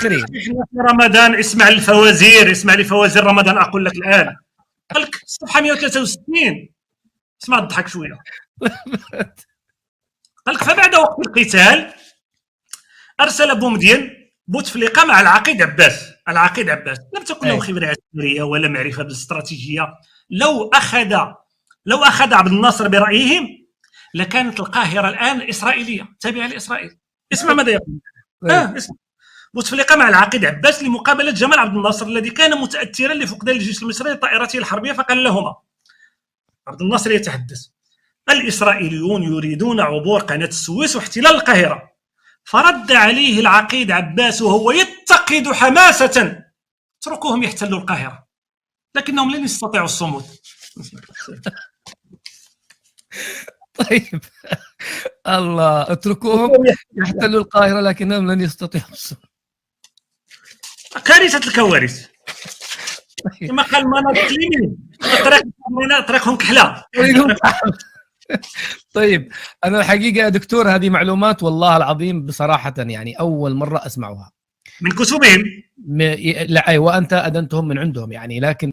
متاخرين. احنا في رمضان، اسمع الفوازير، اسمع لي فوازير رمضان اقول لك الان. قال لك الصفحه 163، اسمع الضحك شويه. قال لك فبعد وقت القتال ارسل بومدين بوتفليقه مع العقيد عباس. العقيد عباس لم تكن له خبره عسكريه ولا معرفه بالاستراتيجيه. لو اخذ عبد الناصر برايهم لكانت القاهره الان اسرائيليه تابعه لاسرائيل. اسمع ماذا يقول. اسمع. بوتفليقه مع العقيد عباس لمقابله جمال عبد الناصر الذي كان متاثرا لفقدان الجيش المصري لطائراته الحربيه، فقال لهما، عبد الناصر يتحدث: الاسرائيليون يريدون عبور قناه السويس واحتلال القاهره. فرد عليه العقيد عباس وهو يتقد حماسه: اتركوهم يحتلوا القاهره لكنهم لن يستطيعوا الصمود. طيب الله، اتركوهم يحتلوا القاهره لكنهم لن يستطيعوا الصمود. كارثه الكوارث كما قال مناط لينين، طريقهم كحله. طيب انا الحقيقه يا دكتور هذه معلومات والله العظيم بصراحه يعني اول مره اسمعها من كتبهم. لا ايوه انت ادنتهم من عندهم يعني، لكن